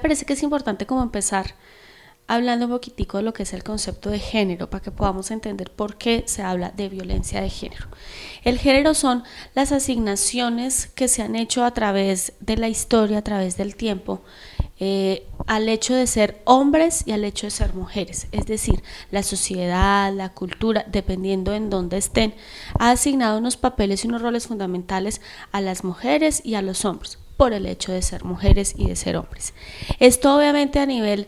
me parece que es importante como empezar hablando un poquitico de lo que es el concepto de género para que podamos entender por qué se habla de violencia de género. El género son las asignaciones que se han hecho a través de la historia, a través del tiempo, al hecho de ser hombres y al hecho de ser mujeres, es decir, la sociedad, la cultura, dependiendo en dónde estén, ha asignado unos papeles y unos roles fundamentales a las mujeres y a los hombres por el hecho de ser mujeres y de ser hombres. Esto obviamente a nivel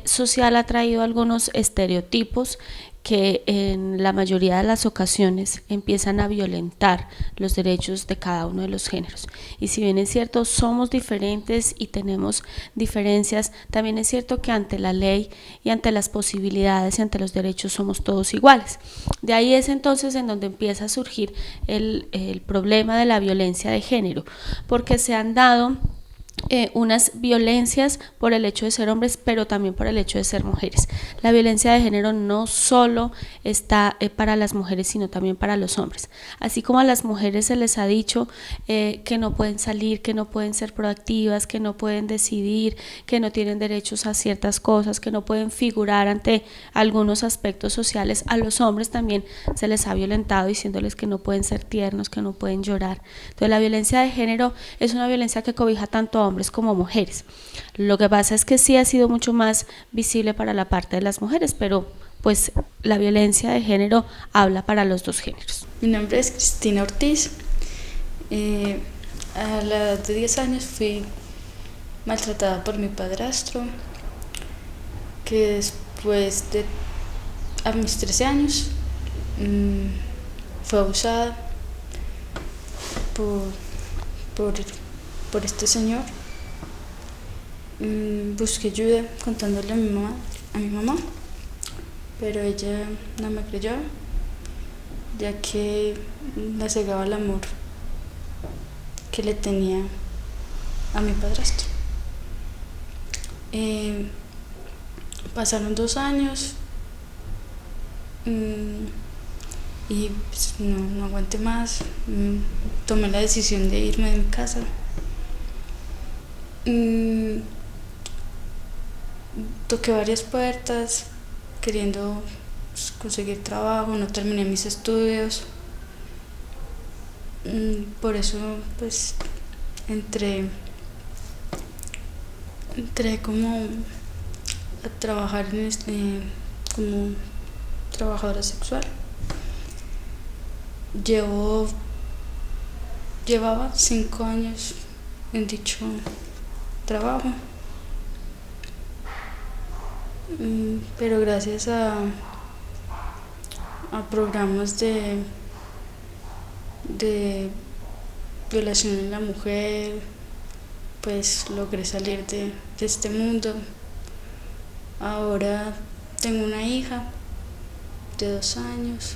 social ha traído algunos estereotipos que en la mayoría de las ocasiones empiezan a violentar los derechos de cada uno de los géneros. Y si bien es cierto, somos diferentes y tenemos diferencias, también es cierto que ante la ley y ante las posibilidades y ante los derechos somos todos iguales. De ahí es entonces en donde empieza a surgir el problema de la violencia de género, porque se han dado unas violencias por el hecho de ser hombres, pero también por el hecho de ser mujeres. La violencia de género no solo está para las mujeres, sino también para los hombres. Así como a las mujeres se les ha dicho que no pueden salir, que no pueden ser proactivas, que no pueden decidir, que no tienen derechos a ciertas cosas, que no pueden figurar ante algunos aspectos sociales, a los hombres también se les ha violentado diciéndoles que no pueden ser tiernos, que no pueden llorar. Entonces la violencia de género es una violencia que cobija tanto a hombres como mujeres. Lo que pasa es que sí ha sido mucho más visible para la parte de las mujeres, pero pues la violencia de género habla para los dos géneros. Mi nombre es Cristina Ortiz. A la edad de 10 años fui maltratada por mi padrastro, que después de a mis 13 años fue abusada por este señor. Busqué ayuda contándole a mi mamá, pero ella no me creyó, ya que la cegaba el amor que le tenía a mi padrastro. Pasaron 2 años y pues, no aguanté más. Tomé la decisión de irme de mi casa. Toqué varias puertas queriendo conseguir trabajo, no terminé mis estudios. Por eso pues entré como a trabajar como trabajadora sexual. Llevaba 5 años en dicho trabajo, pero gracias a programas de violación en la mujer, pues logré salir de este mundo. Ahora tengo una hija de 2 años,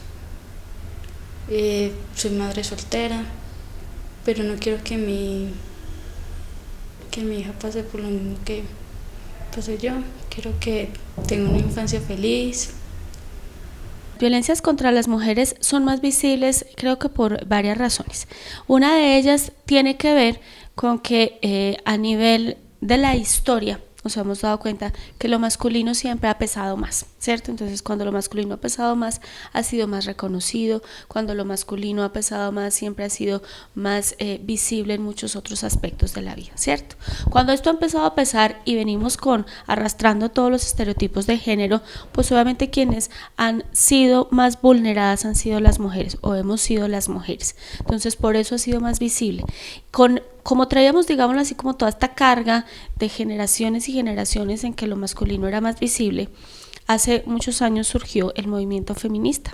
soy madre soltera, pero no quiero que mi hija pase por lo mismo que pasé yo. Quiero que tenga una infancia feliz. Violencias contra las mujeres son más visibles, creo que por varias razones. Una de ellas tiene que ver con que a nivel de la historia nos hemos dado cuenta que lo masculino siempre ha pesado más, ¿cierto? Entonces cuando lo masculino ha pesado más, ha sido más reconocido. Cuando lo masculino ha pesado más, siempre ha sido más visible en muchos otros aspectos de la vida, ¿cierto? Cuando esto ha empezado a pesar y venimos arrastrando todos los estereotipos de género, pues obviamente quienes han sido más vulneradas han sido las mujeres, o hemos sido las mujeres. Entonces por eso ha sido más visible. Como traíamos, digámoslo así, como toda esta carga de generaciones y generaciones en que lo masculino era más visible, hace muchos años surgió el movimiento feminista.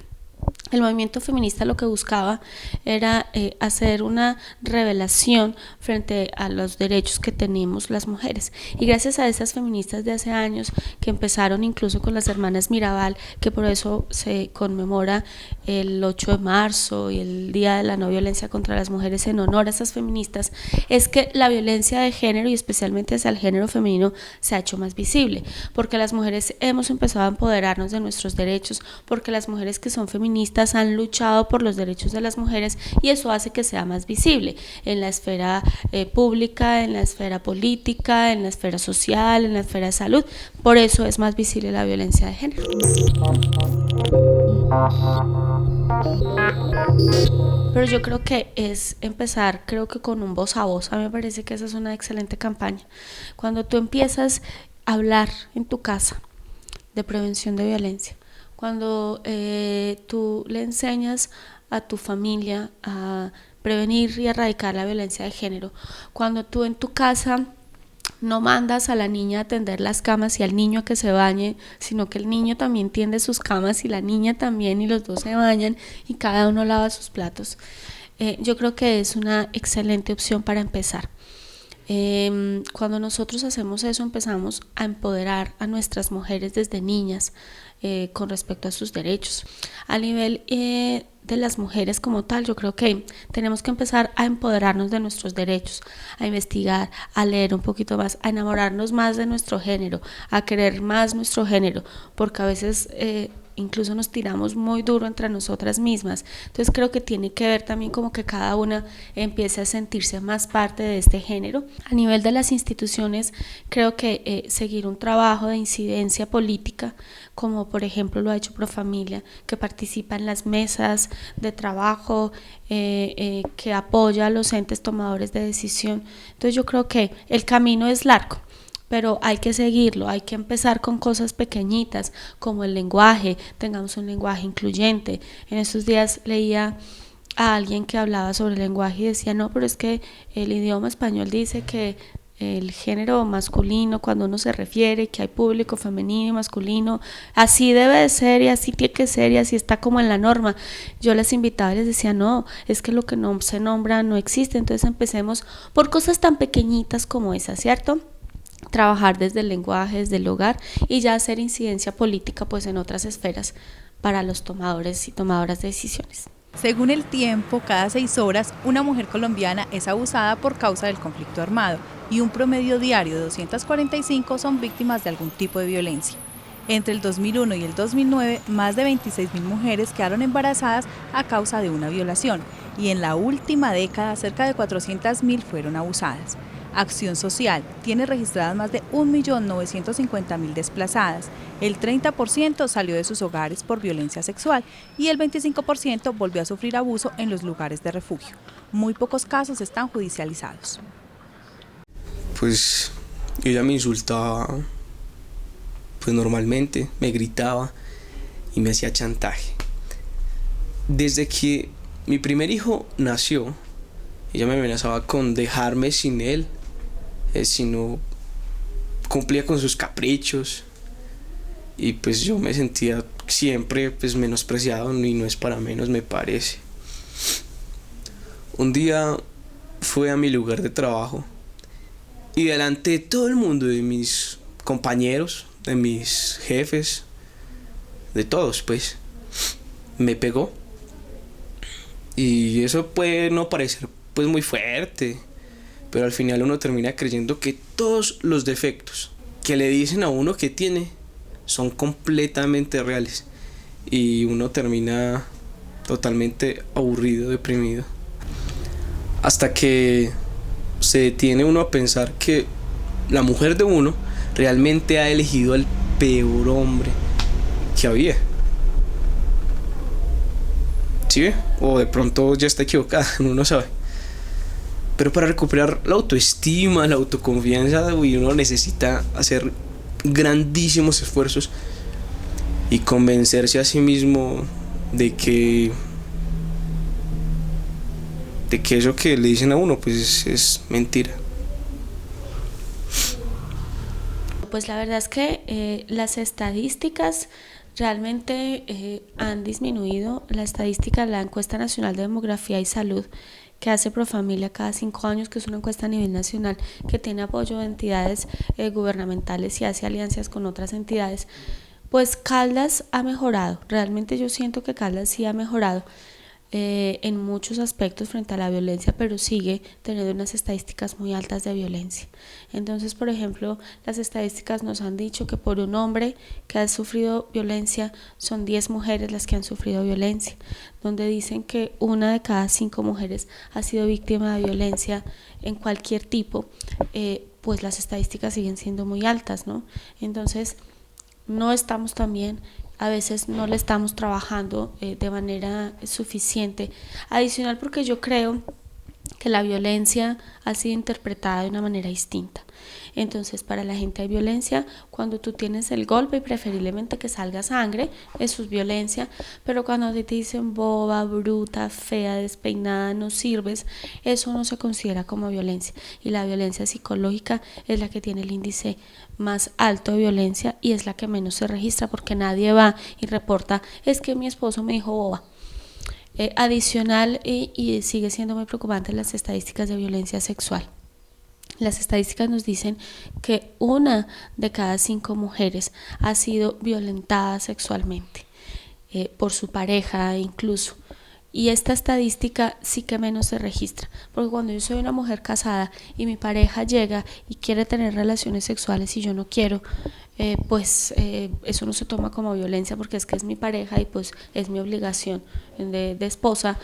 El movimiento feminista lo que buscaba era hacer una revelación frente a los derechos que tenemos las mujeres, y gracias a esas feministas de hace años que empezaron incluso con las hermanas Mirabal, que por eso se conmemora el 8 de marzo y el Día de la No Violencia contra las Mujeres en honor a esas feministas, es que la violencia de género y especialmente hacia el género femenino se ha hecho más visible, porque las mujeres hemos empezado a empoderarnos de nuestros derechos, porque las mujeres que son feministas feministas han luchado por los derechos de las mujeres y eso hace que sea más visible en la esfera pública, en la esfera política, en la esfera social, en la esfera de salud. Por eso es más visible la violencia de género. Pero yo creo que es empezar, creo que con un voz a voz. A mí me parece que esa es una excelente campaña. Cuando tú empiezas a hablar en tu casa de prevención de violencia, cuando tú le enseñas a tu familia a prevenir y erradicar la violencia de género, cuando tú en tu casa no mandas a la niña a tender las camas y al niño a que se bañe, sino que el niño también tiende sus camas y la niña también, y los dos se bañan y cada uno lava sus platos. Yo creo que es una excelente opción para empezar. Cuando nosotros hacemos eso, empezamos a empoderar a nuestras mujeres desde niñas con respecto a sus derechos. A nivel de las mujeres como tal, yo creo que tenemos que empezar a empoderarnos de nuestros derechos, a investigar, a leer un poquito más, a enamorarnos más de nuestro género, a querer más nuestro género, porque a veces incluso nos tiramos muy duro entre nosotras mismas. Entonces creo que tiene que ver también como que cada una empiece a sentirse más parte de este género. A nivel de las instituciones, creo que seguir un trabajo de incidencia política, como por ejemplo lo ha hecho Profamilia, que participa en las mesas de trabajo, que apoya a los entes tomadores de decisión. Entonces yo creo que el camino es largo, pero hay que seguirlo, hay que empezar con cosas pequeñitas como el lenguaje, tengamos un lenguaje incluyente. En estos días leía a alguien que hablaba sobre el lenguaje y decía, no, pero es que el idioma español dice que el género masculino, cuando uno se refiere que hay público femenino y masculino, así debe de ser y así tiene que ser y así está como en la norma. Yo les invitaba y les decía, no, es que lo que no se nombra no existe. Entonces empecemos por cosas tan pequeñitas como esa, ¿cierto? Trabajar desde el lenguaje, desde el hogar, y ya hacer incidencia política pues en otras esferas para los tomadores y tomadoras de decisiones. Según El Tiempo, cada 6 horas una mujer colombiana es abusada por causa del conflicto armado y un promedio diario de 245 son víctimas de algún tipo de violencia. Entre el 2001 y el 2009, más de 26.000 mujeres quedaron embarazadas a causa de una violación y en la última década cerca de 400.000 fueron abusadas. Acción Social tiene registradas más de 1.950.000 desplazadas, el 30% salió de sus hogares por violencia sexual y el 25% volvió a sufrir abuso en los lugares de refugio. Muy pocos casos están judicializados. Pues ella me insultaba, pues normalmente, me gritaba y me hacía chantaje. Desde que mi primer hijo nació, ella me amenazaba con dejarme sin él, si no cumplía con sus caprichos, y pues yo me sentía siempre pues menospreciado, y no es para menos, me parece. Un día fue a mi lugar de trabajo y delante de todo el mundo, de mis compañeros, de mis jefes, de todos, pues me pegó. Y eso puede no parecer pues muy fuerte, pero al final uno termina creyendo que todos los defectos que le dicen a uno que tiene son completamente reales y uno termina totalmente aburrido, deprimido, hasta que se detiene uno a pensar que la mujer de uno realmente ha elegido al peor hombre que había. ¿Sí ve? O de pronto ya está equivocada, uno no sabe. Pero para recuperar la autoestima, la autoconfianza, uno necesita hacer grandísimos esfuerzos y convencerse a sí mismo de que eso que le dicen a uno pues es mentira. Pues la verdad es que las estadísticas realmente han disminuido. La estadística de la Encuesta Nacional de Demografía y Salud que hace Profamilia cada 5 años, que es una encuesta a nivel nacional que tiene apoyo de entidades gubernamentales y hace alianzas con otras entidades, pues Caldas ha mejorado. Realmente yo siento que Caldas sí ha mejorado. en muchos aspectos frente a la violencia, pero sigue teniendo unas estadísticas muy altas de violencia. Entonces, por ejemplo, las estadísticas nos han dicho que por un hombre que ha sufrido violencia son 10 mujeres las que han sufrido violencia, donde dicen que 1 de cada 5 mujeres ha sido víctima de violencia en cualquier tipo, pues las estadísticas siguen siendo muy altas, ¿no? Entonces, no estamos tan bien, a veces no le estamos trabajando de manera suficiente. Adicional, porque yo creo que la violencia ha sido interpretada de una manera distinta. Entonces, para la gente hay violencia cuando tú tienes el golpe y preferiblemente que salga sangre, eso es violencia, pero cuando te dicen boba, bruta, fea, despeinada, no sirves, eso no se considera como violencia. Y la violencia psicológica es la que tiene el índice más alto de violencia y es la que menos se registra, porque nadie va y reporta, es que mi esposo me dijo boba. Adicional, y sigue siendo muy preocupante, las estadísticas de violencia sexual. Las estadísticas nos dicen que 1 de cada 5 mujeres ha sido violentada sexualmente por su pareja incluso. Y esta estadística sí que menos se registra, porque cuando yo soy una mujer casada y mi pareja llega y quiere tener relaciones sexuales y yo no quiero, eso no se toma como violencia, porque es que es mi pareja y pues es mi obligación de esposa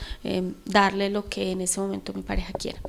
darle lo que en ese momento mi pareja quiera.